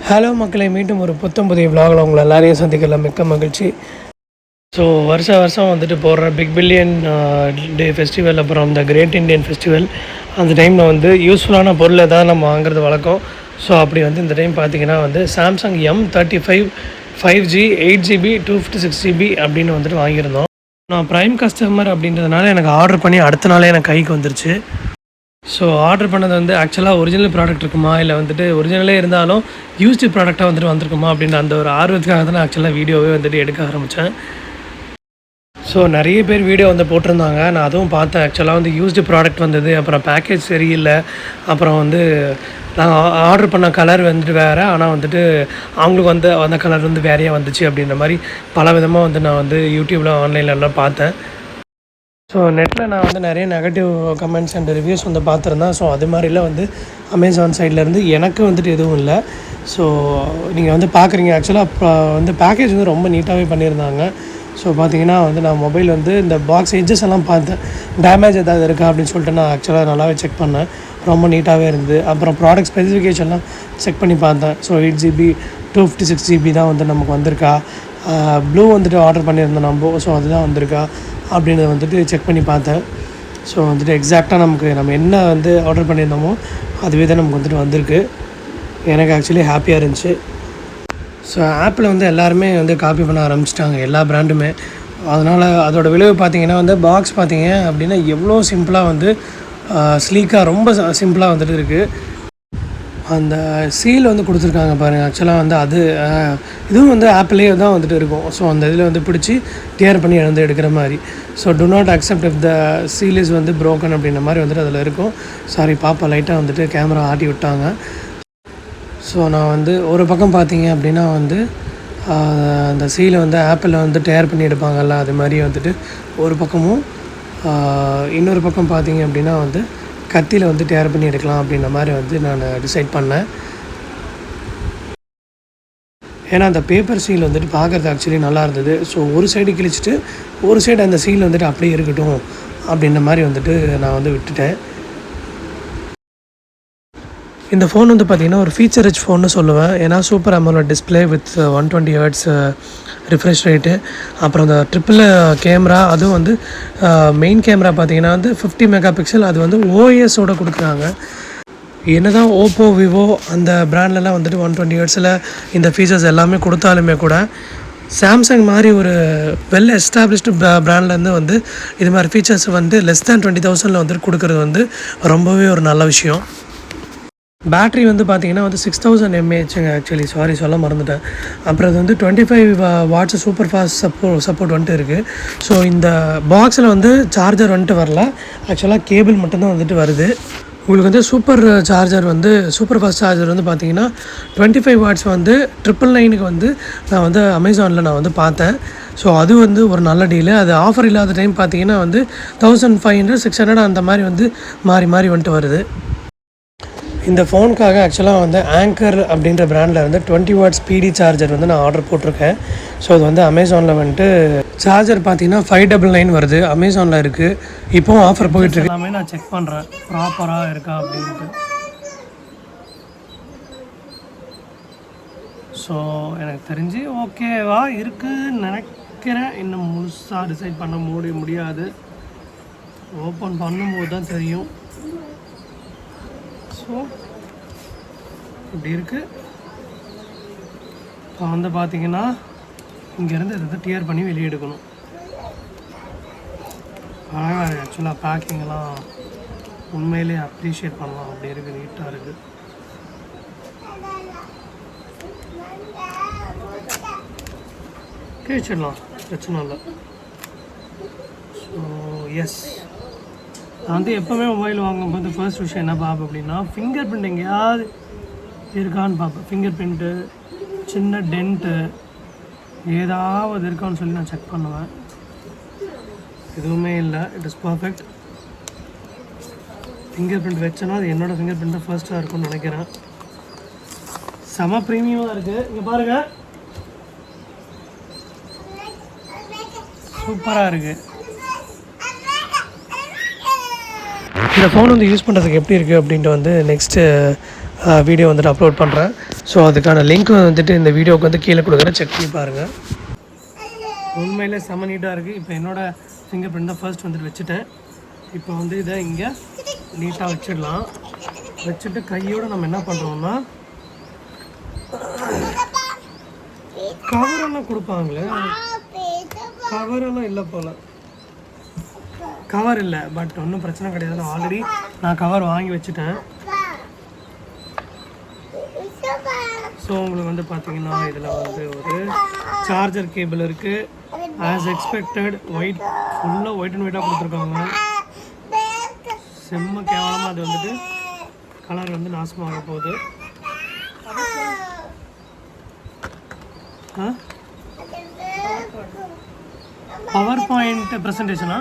Hello மக்களை, மீண்டும் ஒரு புத்தம் புதிய விலாகில் உங்களை எல்லாரையும் சந்திக்கலாம். மிக்க மகிழ்ச்சி. ஸோ வருஷம் வந்துட்டு போடுற பிக் பில்லியன் டே ஃபெஸ்டிவல், அப்புறம் இந்த கிரேட் இண்டியன் ஃபெஸ்டிவல், அந்த டைமில் வந்து யூஸ்ஃபுல்லான பொருள் எதாவது நம்ம வாங்குறது வழக்கம். ஸோ அப்படி வந்து இந்த டைம் பார்த்திங்கன்னா வந்து Samsung M35 5G 8GB 256GB அப்படின்னு வந்துட்டு வாங்கியிருந்தோம். நான் ப்ரைம் கஸ்டமர் அப்படின்றதுனால எனக்கு ஆர்டர் பண்ணி அடுத்த நாளே எனக்கு கைக்கு வந்துருச்சு. ஸோ ஆர்டர் பண்ணது வந்து ஆக்சுவலாக ஒரிஜினல் ப்ராடக்ட் இருக்குமா, இல்லை வந்துட்டு ஒரிஜினலே இருந்தாலும் யூஸ்டு ப்ராடக்டாக வந்துட்டு வந்திருக்குமா அப்படின்ற அந்த ஒரு ஆர்வத்துக்காக தான் ஆக்சுவலாக வீடியோவே வந்துட்டு எடுக்க ஆரம்பித்தேன். ஸோ நிறைய பேர் வீடியோ வந்து போட்டிருந்தாங்க, நான் அதுவும் பார்த்தேன். ஆக்சுவலாக வந்து யூஸ்டு ப்ராடக்ட் வந்தது, அப்புறம் பேக்கேஜ் சரியில்லை, அப்புறம் வந்து நாங்கள் ஆர்டர் பண்ண கலர் வந்துட்டு வேறு, ஆனால் வந்துட்டு அவங்களுக்கு வந்து அந்த கலர் வந்து வேறையாக வந்துச்சு அப்படின்ற மாதிரி பல விதமாக வந்து நான் வந்து யூடியூப்பில் ஆன்லைன்லலாம் பார்த்தேன். ஸோ நெட்டில் நான் வந்து நிறைய நெகட்டிவ் கமெண்ட்ஸ் அண்ட் ரிவ்யூஸ் வந்து பார்த்துருந்தேன். ஸோ அது மாதிரிலாம் வந்து அமேசான் சைட்லேருந்து எனக்கு வந்துட்டு எதுவும் இல்லை. ஸோ நீங்கள் வந்து பார்க்குறீங்க, ஆக்சுவலாக வந்து பேக்கேஜ் வந்து ரொம்ப நீட்டாகவே பண்ணியிருந்தாங்க. ஸோ பார்த்தீங்கன்னா வந்து நான் மொபைல் வந்து இந்த பாக்ஸ் எட்ஜஸ் எல்லாம் பார்த்தேன், டேமேஜ் ஏதாவது இருக்கா அப்படின்னு சொல்லிட்டு நான் ஆக்சுவலாக நல்லாவே செக் பண்ணேன். ரொம்ப நீட்டாகவே இருந்தது. அப்புறம் ப்ராடக்ட் ஸ்பெசிஃபிகேஷன்லாம் செக் பண்ணி பார்த்தேன். ஸோ 8GB 256GB தான் வந்து நமக்கு வந்திருக்கா, ப்ளூ வந்துட்டு ஆர்டர் பண்ணியிருந்தோம் நம்ம, ஸோ அதுதான் வந்திருக்கா அப்படின்றத வந்துட்டு செக் பண்ணி பார்த்தேன். ஸோ வந்துட்டு எக்ஸாக்டாக நம்ம என்ன வந்து ஆர்டர் பண்ணியிருந்தோமோ அதுவே தான் நமக்கு வந்துட்டு வந்திருக்கு. எனக்கு ஆக்சுவலி ஹாப்பியாக இருந்துச்சு. ஸோ ஆப்பில் வந்து எல்லாருமே வந்து காப்பி பண்ண ஆரம்பிச்சிட்டாங்க, எல்லா ப்ராண்டுமே. அதனால் அதோடய விளைவு பார்த்திங்கன்னா வந்து பாக்ஸ் பார்த்திங்க அப்படின்னா எவ்வளோ சிம்பிளாக வந்து ஸ்லீக்காக ரொம்ப சிம்பிளாக வந்துட்டு இருக்குது. அந்த சீல் வந்து கொடுத்துருக்காங்க பாருங்கள். ஆக்சுவலாக வந்து அது இதுவும் வந்து ஆப்பிளே தான் வந்துட்டு இருக்கும். ஸோ அந்த இதில் வந்து பிடிச்சி டியர் பண்ணி எழுந்து எடுக்கிற மாதிரி. So to not accept if the seal is வந்து ப்ரோக்கன் அப்படின்ற மாதிரி வந்துட்டு அதில் இருக்கும். சாரி, பாப்பா லைட்டாக வந்துட்டு கேமரா ஆட்டி விட்டாங்க. ஸோ நான் வந்து ஒரு பக்கம் பார்த்தீங்க அப்படின்னா வந்து அந்த சீலை வந்து ஆப்பிளில் வந்து டேர் பண்ணி எடுப்பாங்கல்ல, அது மாதிரி வந்துட்டு ஒரு பக்கமும், இன்னொரு பக்கம் பார்த்தீங்க அப்படின்னா வந்து கத்தியில் வந்து டேர் பண்ணி எடுக்கலாம் அப்படின்ற மாதிரி வந்து நான் டிசைட் பண்ணேன். ஏன்னா அந்த பேப்பர் சீல் வந்துட்டு பார்க்குறது ஆக்சுவலி நல்லா இருந்தது. ஸோ ஒரு சைடு கிழிச்சிட்டு ஒரு சைடு அந்த சீல் வந்துட்டு அப்படியே இருக்கட்டும் அப்படின்ற மாதிரி வந்துட்டு நான் வந்து விட்டுட்டேன். இந்த ஃபோன் வந்து பார்த்திங்கன்னா ஒரு ஃபீச்சர் ரிச் ஃபோன்னு சொல்லுவேன். ஏன்னா super AMOLED display with 120 Hz refresh rate, அப்புறம் அந்த ட்ரிப்பிள் கேமரா, அதுவும் வந்து மெயின் கேமரா பார்த்திங்கன்னா வந்து 50 MP, அது வந்து OIS-ஓடு கொடுக்குறாங்க. என்ன தான் ஓப்போ, விவோ அந்த ப்ராண்ட்லலாம் வந்துட்டு 120 Hz இந்த ஃபீச்சர்ஸ் எல்லாமே கொடுத்தாலுமே கூட சாம்சங் மாதிரி ஒரு வெல் எஸ்டாப்ளிஷ்டு ப்ராண்ட்லேருந்து வந்து இது மாதிரி ஃபீச்சர்ஸ் வந்து less than 20,000 வந்துட்டு கொடுக்குறது வந்து ரொம்பவே ஒரு நல்ல விஷயம். பேட்ரி வந்து பார்த்திங்கன்னா வந்து 6000 mAh ஆக்சுவலி, சாரி சொல்ல மறந்துட்டேன். அப்புறம் அது வந்து 25 watts சூப்பர் ஃபாஸ்ட் சப்போர்ட் வந்துட்டு இருக்குது. ஸோ இந்த பாக்ஸில் வந்து சார்ஜர் வந்துட்டு வரல, ஆக்சுவலாக கேபிள் மட்டும்தான் வந்துட்டு வருது. உங்களுக்கு வந்து சூப்பர் ஃபாஸ்ட் சார்ஜர் வந்து பார்த்திங்கன்னா 25 watts வந்து 999 வந்து நான் வந்து அமேசானில் நான் வந்து பார்த்தேன். ஸோ அது வந்து ஒரு நல்ல டீலு. அது ஆஃபர் இல்லாத டைம் பார்த்திங்கன்னா வந்து 1500 600 அந்த மாதிரி வந்து மாறி வந்துட்டு வருது. இந்த ஃபோனுக்காக ஆக்சுவலாக வந்து ஆங்கர் அப்படின்ற ப்ராண்டில் வந்து 20 watts PD சார்ஜர் வந்து நான் ஆர்டர் போட்டிருக்கேன். ஸோ அது வந்து அமேசானில் வந்துட்டு சார்ஜர் பார்த்தீங்கன்னா 599 வருது, அமேசானில் இருக்குது. இப்போவும் ஆஃபர் போயிட்டுருக்கு. எல்லாமே நான் செக் பண்ணுறேன் ப்ராப்பராக இருக்கா அப்படின்ட்டு. ஸோ எனக்கு தெரிஞ்சு ஓகேவா இருக்குதுன்னு நினைக்கிறேன். இன்னும் முழுசாக டிசைட் பண்ண முடியாது, ஓப்பன் பண்ணும்போது தான் தெரியும். ஸோ இப்படி இருக்குது. இப்போ வந்து பார்த்திங்கன்னா இங்கேருந்து இதை டியர் பண்ணி வெளியே எடுக்கணும். ஆனால் ஆக்சுவலாக பேக்கிங்கெல்லாம் உண்மையிலே அப்ரிஷியேட் பண்ணலாம், அப்படி இருக்குது, நீட்டாக இருக்குது. கேச்சிடலாம், பிரச்சனை இல்லை. ஸோ எஸ், நான் வந்து எப்போவுமே மொபைல் வாங்கும்போது ஃபர்ஸ்ட் விஷயம் என்ன பார்ப்பேன் அப்படின்னா ஃபிங்கர் பிரிண்ட் எங்கேயாவது இருக்கான்னு பார்ப்பேன். ஃபிங்கர் பிரிண்ட்டு, சின்ன டென்ட்டு ஏதாவது இருக்கான்னு சொல்லி நான் செக் பண்ணுவேன். எதுவுமே இல்லை, it is perfect. Finger print வச்சேன்னா அது என்னோடய ஃபிங்கர் பிரிண்ட் தான் ஃபர்ஸ்ட்டாக இருக்கும்னு நினைக்கிறேன். செம ப்ரீமியமாக இருக்குது. இங்கே பாருங்கள், சூப்பராக இருக்குது. இந்த ஃபோன் வந்து யூஸ் பண்ணுறதுக்கு எப்படி இருக்குது அப்படின்ட்டு வந்து நெக்ஸ்ட்டு வீடியோ வந்துட்டு அப்லோட் பண்ணுறேன். ஸோ அதுக்கான லிங்க் வந்துட்டு இந்த வீடியோவுக்கு வந்து கீழே கொடுக்குறேன், செக் பண்ணி பாருங்கள். உண்மையிலே செம்ம நீட்டாக இருக்குது. இப்போ என்னோடய ஃபிங்கர் பிரிண்ட் தான் ஃபர்ஸ்ட் வந்துட்டு வச்சுட்டேன். இப்போ வந்து இதை இங்கே நீட்டாக வச்சிடலாம். வச்சுட்டு கையோடு நம்ம என்ன பண்ணுறோம்னா கவரெல்லாம் கொடுப்பாங்களே, கவரெல்லாம் இல்லை போல், கவர் இல்லை. பட் ஒன்றும் பிரச்சனை கிடையாது, ஆல்ரெடி நான் கவர் வாங்கி வச்சுட்டேன். ஸோ உங்களுக்கு வந்து பார்த்தீங்கன்னா இதில் வந்து ஒரு சார்ஜர் கேபிள் இருக்குது. ஆஸ் எக்ஸ்பெக்டட் ஒயிட், ஃபுல்லாக ஒயிட் அண்ட் ஒயிட்டாக கொடுத்துருக்காங்க. செம்ம கேவலமாக அது வந்துட்டு கலர் வந்து நாசமாக போகுது. Power point ப்ரெசன்டேஷனா?